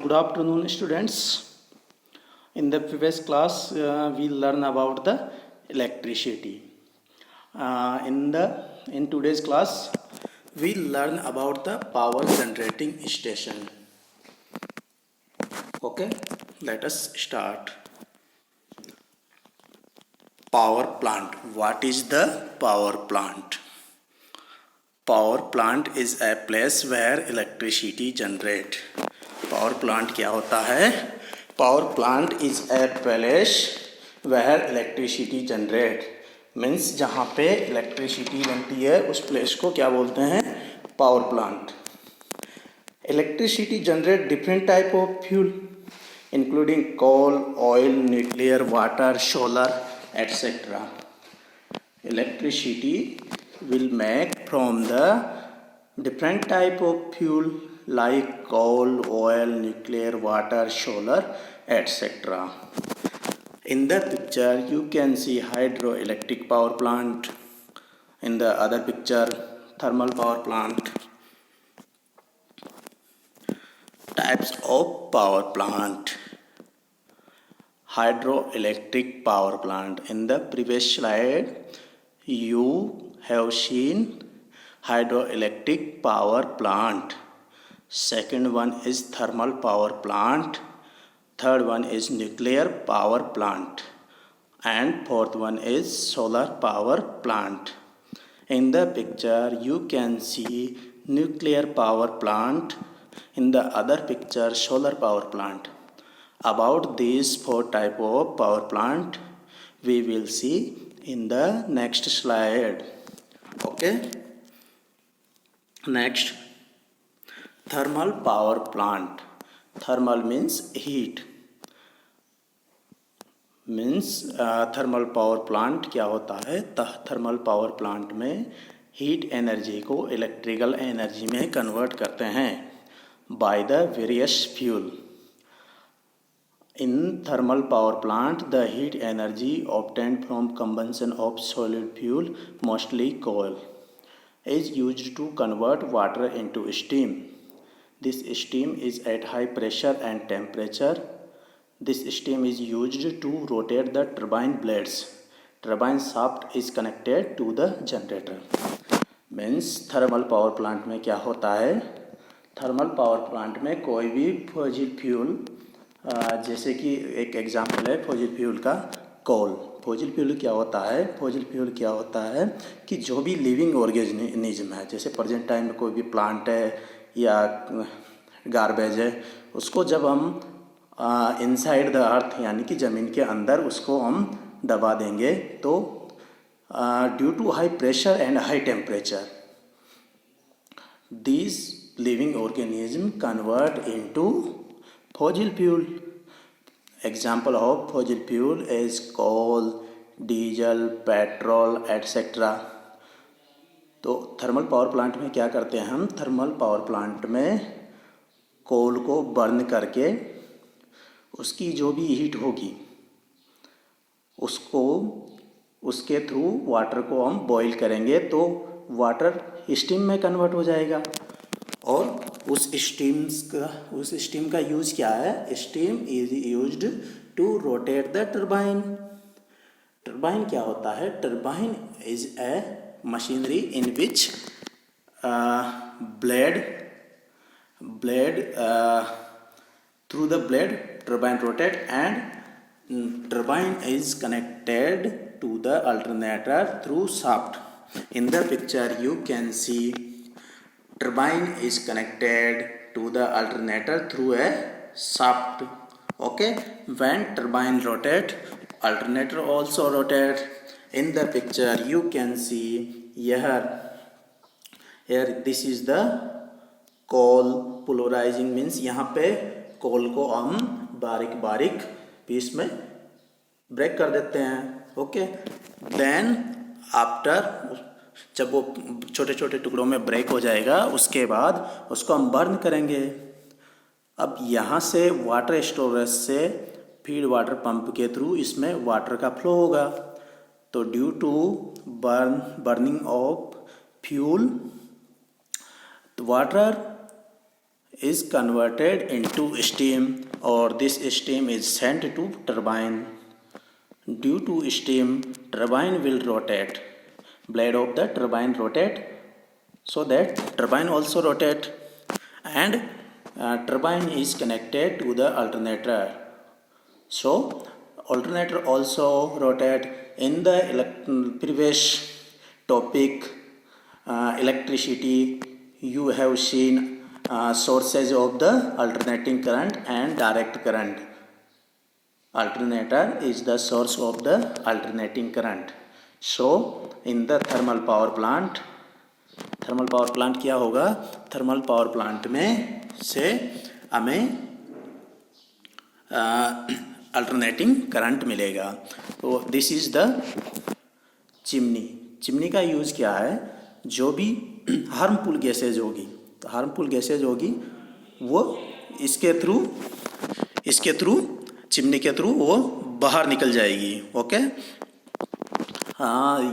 Good afternoon, students. In the previous class, we learn about the electricity. In today's class, we learn about the power generating station. Okay, let us start. Power plant. What is the power plant? Power plant is a place where electricity generate. Power plant क्या होता है? Power plant is a place where electricity generate means जहाँ पे electricity बनती है उस place को क्या बोलते हैं? Power plant. Electricity generate different type of fuel including coal, oil, nuclear, water, solar etcetera. Electricity will make from the different type of fuel like coal, oil, nuclear, water, solar, etc. In the picture you can see hydroelectric power plant. In the other picture thermal power plant. Types of power plant. Hydroelectric power plant. In the previous slide you have seen hydroelectric power plant. Second one is thermal power plant. Third one is nuclear power plant. And fourth one is solar power plant. In the picture you can see nuclear power plant. In the other picture solar power plant. About these four type of power plant we will see in the next slide. Okay. Next, thermal power plant. Thermal means heat. Thermal power plant क्या होता है? Thermal power plant में heat energy को electrical energy में convert करते हैं by the various fuel. In thermal power plant, the heat energy obtained from combustion of solid fuel, mostly coal, is used to convert water into steam. This steam is at high pressure and temperature. This steam is used to rotate the turbine blades. Turbine shaft is connected to the generator. Means thermal power plant में क्या होता है? Thermal power plant में कोई भी fossil fuel जैसे कि एक एग्जाम्पल है फॉसिल फ्यूल का कोल. फॉसिल फ्यूल क्या होता है? फॉसिल फ्यूल क्या होता है कि जो भी लिविंग ऑर्गेनिज्म है, जैसे प्रेजेंट टाइम में कोई भी प्लांट है या गार्बेज है, उसको जब हम इनसाइड द अर्थ यानी कि ज़मीन के अंदर उसको हम दबा देंगे तो due to high pressure and high temperature these living organism convert into fossil fuel. Example of fossil fuel is coal, diesel, petrol, etc. तो थर्मल पावर प्लांट में क्या करते हैं हम? थर्मल पावर प्लांट में कोल को बर्न करके उसकी जो भी हीट होगी उसको उसके थ्रू वाटर को हम बॉईल करेंगे तो वाटर स्टीम में कन्वर्ट हो जाएगा. और उस स्टीम का यूज क्या है? Steam is used to rotate the turbine. Turbine क्या होता है? Turbine is a machinery in which blade through the blade turbine rotate and turbine is connected to the alternator through shaft. In the picture you can see turbine is connected to the alternator through a shaft. Okay, when turbine rotate, alternator also rotate. In the picture you can see here this is the coal pulverizing means यहाँ पे कोल को हम बारीक बारीक piece में break कर देते हैं. ओके, देन आफ्टर जब वो छोटे छोटे टुकड़ों में ब्रेक हो जाएगा उसके बाद उसको हम बर्न करेंगे. अब यहाँ से वाटर स्टोरेज से फीड वाटर पंप के थ्रू इसमें वाटर का फ्लो होगा. तो due to burning of fuel water is converted into steam, or this steam is sent to turbine. Due to steam, turbine will rotate. Blade of the turbine rotate, so that turbine also rotate, and turbine is connected to the alternator. So alternator also rotate. In the previous topic, electricity, you have seen sources of the alternating current and direct current. Alternator is the source of the alternating current. So in the thermal power plant क्या होगा? Thermal power plant में से हमें alternating current मिलेगा. तो this is the chimney का use क्या है? जो भी हार्मफुल गैसेज होगी, तो हार्मफुल गैसेज होगी वो इसके थ्रू चिमनी के थ्रू वो बाहर निकल जाएगी. Okay.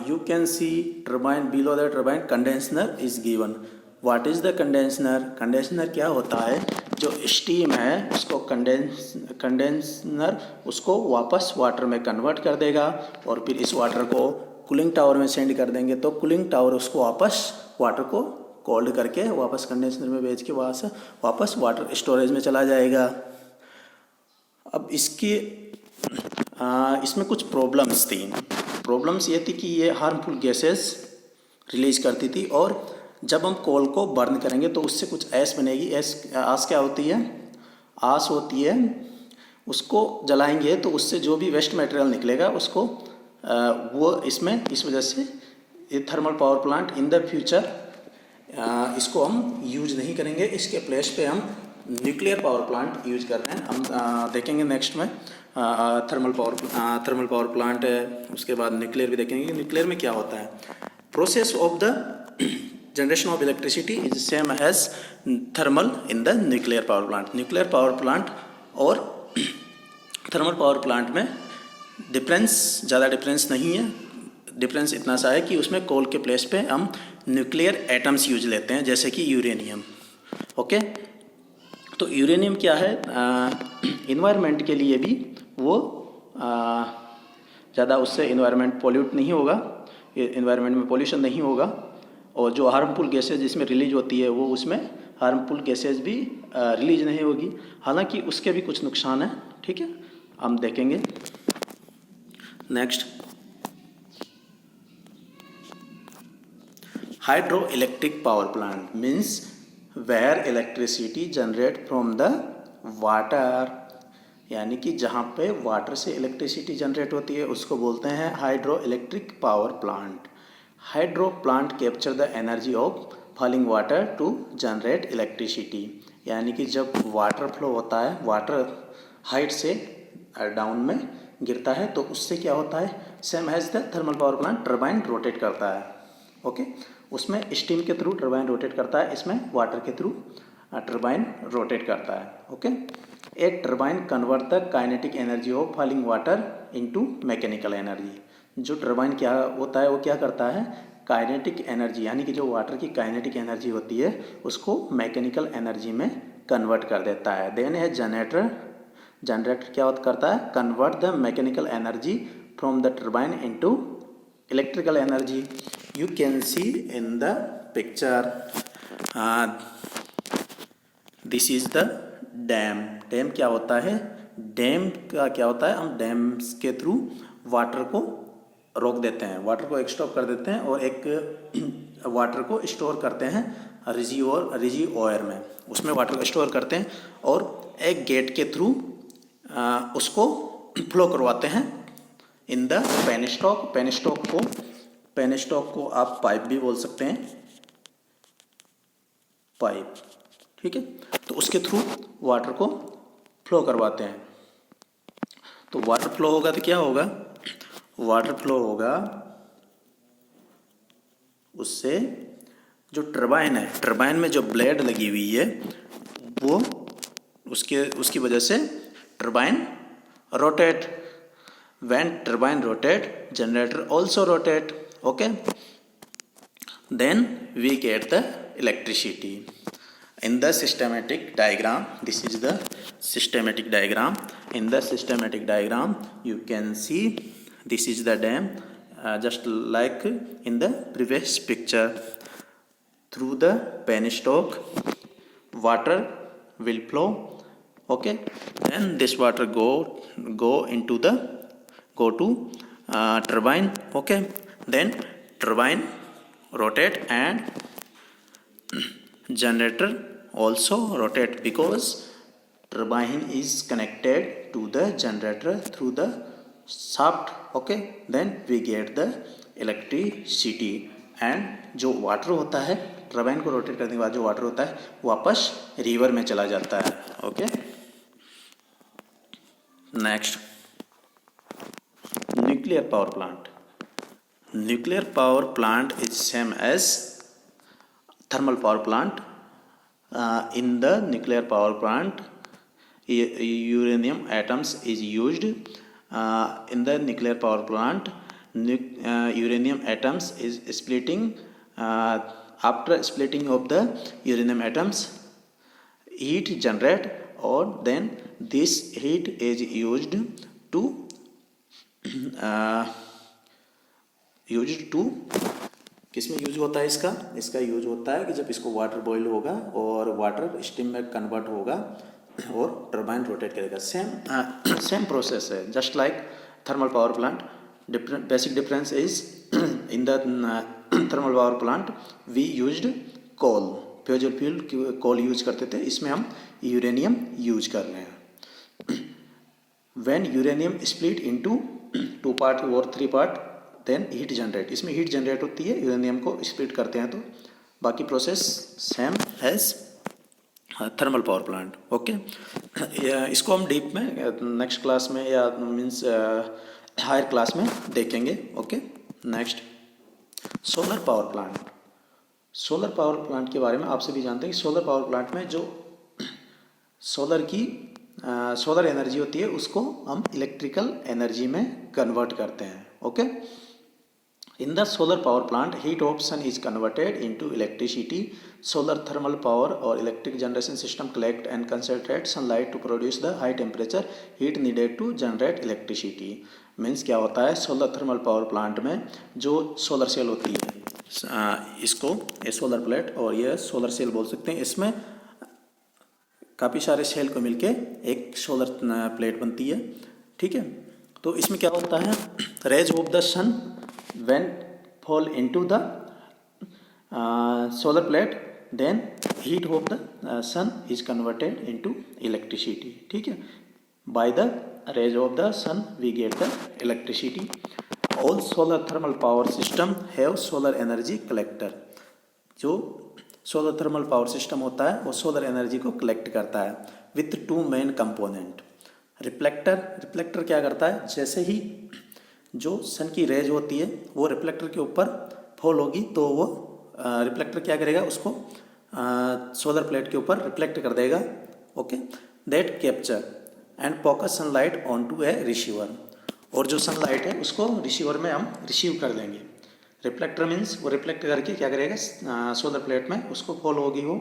You can C turbine, below the turbine condenser is given. What is the condenser? Condenser क्या होता है? जो स्टीम है उसको कंडेंसर उसको वापस वाटर में कन्वर्ट कर देगा, और फिर इस वाटर को कूलिंग टावर में सेंड कर देंगे. तो कूलिंग टावर उसको वापस वाटर को कोल्ड करके वापस कंडेंसर में भेज के वहाँ से वापस वाटर स्टोरेज में चला जाएगा. अब इसमें कुछ प्रॉब्लम्स थी. प्रॉब्लम्स ये थी कि ये हार्मफुल गैसेस रिलीज करती थी, और जब हम कोल को बर्न करेंगे तो उससे कुछ ऐश बनेगी. आस क्या होती है? आस होती है. उसको जलाएंगे तो उससे जो भी वेस्ट मटेरियल निकलेगा उसको वो इसमें, इस वजह से ये thermal power plant in the future इसको हम यूज नहीं करेंगे. इसके प्लेस पे हम न्यूक्लियर पावर प्लांट यूज कर रहे हैं. हम देखेंगे नेक्स्ट में थर्मल पावर प्लांट है, उसके बाद न्यूक्लियर भी देखेंगे. न्यूक्लियर में क्या होता है? Process of the generation of electricity is same as thermal in the nuclear power plant. Nuclear power plant और थर्मल पावर प्लांट में ज़्यादा डिफरेंस नहीं है. डिफरेंस इतना सा है कि उसमें कोल के प्लेस पे हम न्यूक्लियर एटम्स यूज लेते हैं, जैसे कि यूरेनियम. ओके. तो यूरेनियम क्या है? इन्वायरमेंट के लिए भी वो ज़्यादा, उससे इन्वायरमेंट पोल्यूट नहीं होगा, इन्वायरमेंट में पोल्यूशन नहीं होगा, और जो हार्मफुल गैसेज जिसमें रिलीज होती है वो उसमें हार्मफुल गैसेज भी रिलीज नहीं होगी. हालांकि उसके भी कुछ नुकसान हैं. ठीक है, हम देखेंगे next. Hydro electric power plant means where electricity generate from the water, यानी कि जहाँ पे वाटर से इलेक्ट्रिसिटी जनरेट होती है उसको बोलते हैं hydro electric power plant. Hydro plant capture the energy of falling water to generate electricity, यानी कि जब वाटर फ्लो होता है, वाटर हाइट से डाउन में गिरता है, तो उससे क्या होता है? Same as the thermal power plant, turbine rotate करता है. ओके. उसमें स्टीम के थ्रू टर्बाइन रोटेट करता है, इसमें वाटर के थ्रू टर्बाइन रोटेट करता है. ओके. एक turbine convert the kinetic energy of falling water into mechanical energy. जो टर्बाइन क्या होता है, वो क्या करता है? काइनेटिक एनर्जी, यानी कि जो वाटर की काइनेटिक एनर्जी होती है उसको मैकेनिकल एनर्जी में कन्वर्ट कर देता है. देन है जनरेटर क्या करता है? Convert the mechanical energy from the turbine into electrical energy. You can see in the picture. This is the dam. Dam क्या होता है? डैम का क्या होता है? हम डैम्स के थ्रू वाटर को रोक देते हैं, वाटर को एक स्टॉप कर देते हैं, और एक वाटर को स्टोर करते हैं रिजर्वोयर में. उसमें वाटर को स्टोर करते हैं और एक गेट के थ्रू उसको फ्लो करवाते हैं इन द पेनस्टॉक. पेनस्टॉक को आप पाइप भी बोल सकते हैं, पाइप. ठीक है. तो उसके थ्रू वाटर को फ्लो करवाते हैं. तो वाटर फ्लो होगा तो क्या होगा? वाटर फ्लो होगा, उससे जो टर्बाइन है, टर्बाइन में जो ब्लेड लगी हुई है वो उसकी वजह से turbine rotate. When turbine rotate, generator also rotate. Okay. Then we get the electricity. In the systematic diagram, this is the systematic diagram. In the systematic diagram, you can see this is the dam, just like in the previous picture. Through the penstock, water will flow. Okay, then this water go to turbine. Okay, then turbine rotate and generator also rotate, because turbine is connected to the generator through the shaft. Okay, then we get the electricity, and जो water होता है turbine को rotate करने के बाद जो water होता है वापस रिवर में चला जाता है. Okay, next, nuclear power plant. Nuclear power plant is same as thermal power plant. In the nuclear power plant, uranium atoms is used. In the nuclear power plant, uranium atoms is splitting. After splitting of the uranium atoms, heat generate, or then this heat is used to किस में use होता है इसका use होता है कि जब इसको वाटर बॉईल होगा और वाटर स्टीम में कन्वर्ट होगा और टर्बाइन रोटेट करेगा. सेम प्रोसेस है, just like thermal power plant. Basic difference is in the thermal power plant we used coal, fossil fuel coal use करते थे, इसमें हम यूरेनियम यूज कर रहे हैं. When uranium split into 2 part और 3 पार्ट, देन हीट जनरेट. इसमें heat generate होती है, यूरेनियम को स्प्लिट करते हैं, तो बाकी process same as thermal power plant. Okay, इसको हम डीप में नेक्स्ट क्लास में या मीन्स हायर क्लास में देखेंगे. Okay, next, solar power plant. Solar power plant के बारे में आप सभी जानते हैं कि सोलर पावर प्लांट में जो सोलर एनर्जी होती है उसको हम इलेक्ट्रिकल एनर्जी में कन्वर्ट करते हैं. Okay, in the solar power plant, heat of sun is converted into electricity. Solar thermal power or electric generation system collect and concentrate sunlight to produce the high temperature heat needed to generate electricity. Means क्या होता है, solar thermal power plant में जो solar cell होती है, इसको ये solar plate और ये सोलर सेल बोल सकते हैं, इसमें काफ़ी सारे सेल को मिलके एक सोलर प्लेट बनती है. ठीक है, तो इसमें क्या होता है, rays of the sun when fall into the solar plate, then heat of the sun is converted into electricity. ठीक है, by the rays of the sun we get the electricity. All solar thermal power system have solar energy collector. जो solar thermal power system होता है वो solar energy को collect करता है with 2 main component. Reflector क्या करता है, जैसे ही जो सन की रेज होती है वो रिफ्लेक्टर के ऊपर फॉल होगी तो वो रिफ्लेक्टर क्या करेगा, उसको सोलर प्लेट के ऊपर रिफ्लेक्ट कर देगा. Okay, that capture and focus sunlight on to a receiver. और जो सनलाइट है उसको रिसीवर में हम रिसीव कर देंगे. रिफ्लेक्टर मीन्स वो रिफ्लेक्ट करके क्या करेगा, सोलर प्लेट में उसको फॉल होगी वो,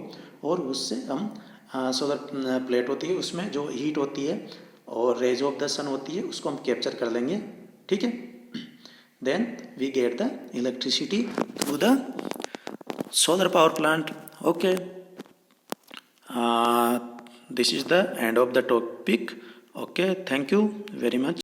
और उससे हम सोलर प्लेट होती है उसमें जो हीट होती है और रेज ऑफ द सन होती है उसको हम कैप्चर कर लेंगे. ठीक है, then we get the electricity through the solar power plant. Okay, this is the end of the topic. Okay, thank you very much.